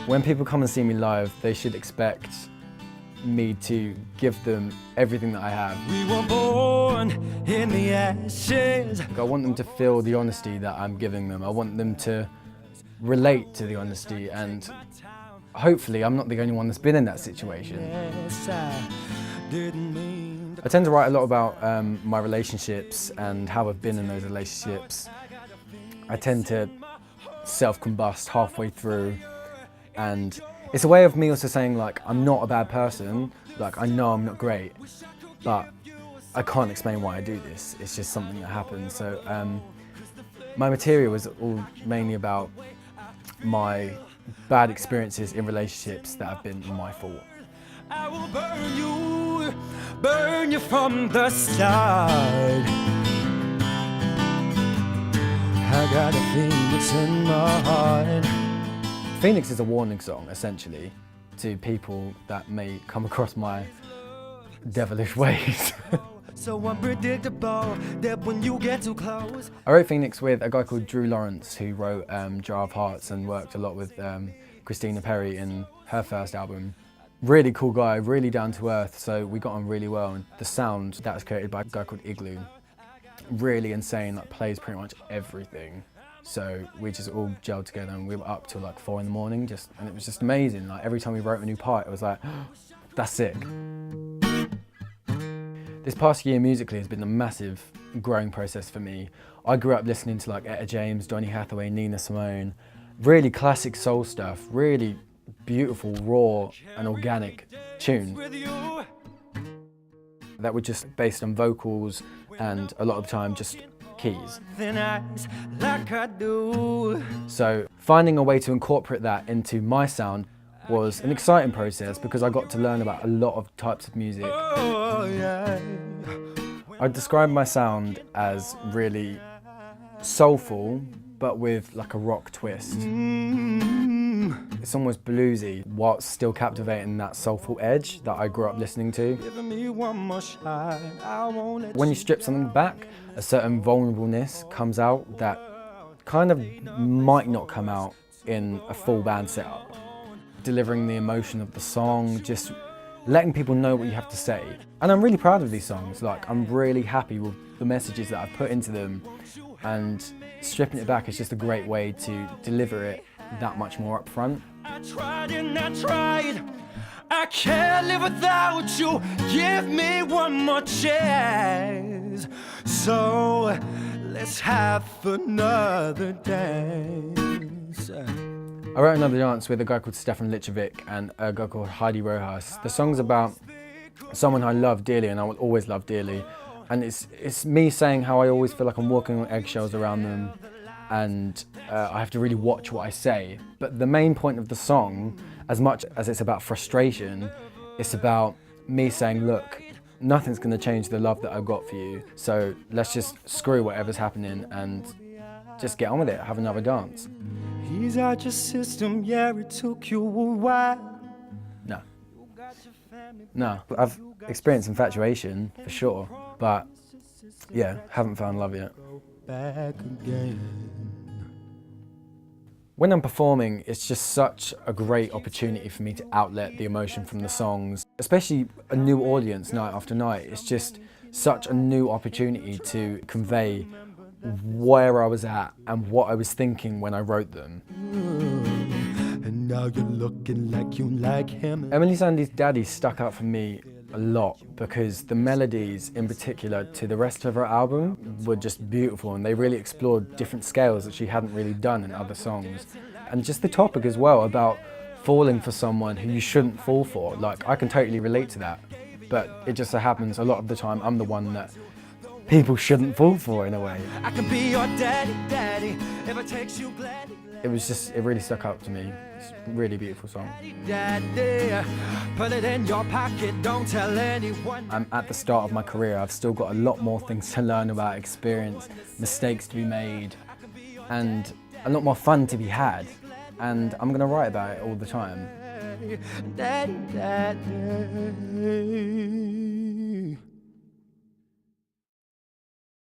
When people come and see me live, they should expect me to give them everything that I have. We were born in the ashes. I want them to feel the honesty that I'm giving them. I want them to relate to the honesty, and hopefully I'm not the only one that's been in that situation. Yes, I didn't mean to. I tend to write a lot about my relationships and how I've been in those relationships. I tend to self-combust halfway through, and it's a way of me also saying, like, I'm not a bad person, like, I know I'm not great, but I can't explain why I do this. It's just something that happens. So my material is all mainly about my bad experiences in relationships that have been my fault. I will burn you from the start. I got a phoenix in my heart. Phoenix is a warning song, essentially, to people that may come across my devilish ways. So unpredictable that when you get too close. I wrote Phoenix with a guy called Drew Lawrence, who wrote Jar of Hearts and worked a lot with Christina Perri in her first album. Really cool guy, really down to earth, so we got on really well. And the sound that was created by a guy called Igloo, really insane, like plays pretty much everything. So we just all gelled together and we were up till like 4 in the morning, and it was just amazing. Like every time we wrote a new part, it was like, oh, that's sick. This past year musically has been a massive growing process for me. I grew up listening to like Etta James, Donny Hathaway, Nina Simone, really classic soul stuff, really beautiful, raw and organic tunes that were just based on vocals and a lot of the time just keys. So finding a way to incorporate that into my sound was an exciting process because I got to learn about a lot of types of music. I'd describe my sound as really soulful, but with like a rock twist. It's almost bluesy, while still captivating that soulful edge that I grew up listening to. When you strip something back, a certain vulnerableness comes out that kind of might not come out in a full band setup. Delivering the emotion of the song, just letting people know what you have to say. And I'm really proud of these songs. Like, I'm really happy with the messages that I've put into them, and stripping it back is just a great way to deliver it that much more up front. I tried and I tried. I can't live without you. Give me one more chance. So let's have another dance. I wrote another dance with a guy called Stefan Lichovic and a guy called Heidi Rojas. The song's about someone I love dearly and I will always love dearly. And it's me saying how I always feel like I'm walking on eggshells around them, and I have to really watch what I say. But the main point of the song, as much as it's about frustration, it's about me saying, look, nothing's gonna change the love that I've got for you, so let's just screw whatever's happening and just get on with it, have another dance. He's out your system, yeah, it took you a while. No. No, I've experienced infatuation, for sure, but yeah, haven't found love yet. Back again. When I'm performing, it's just such a great opportunity for me to outlet the emotion from the songs, especially a new audience night after night. It's just such a new opportunity to convey where I was at and what I was thinking when I wrote them. And now you're looking like you like him. Emily Sandé's Daddy stuck out for me a lot because the melodies in particular to the rest of her album were just beautiful, and they really explored different scales that she hadn't really done in other songs. And just the topic as well about falling for someone who you shouldn't fall for. Like, I can totally relate to that, but it just so happens a lot of the time I'm the one that people shouldn't fall for in a way. I can be your daddy, daddy, if it takes you gladly. It really stuck out to me. It's a really beautiful song. Daddy, put it in your pocket, don't tell anyone. I'm at the start of my career. I've still got a lot more things to learn about, experience, mistakes to be made, and a lot more fun to be had. And I'm gonna write about it all the time. Daddy, daddy.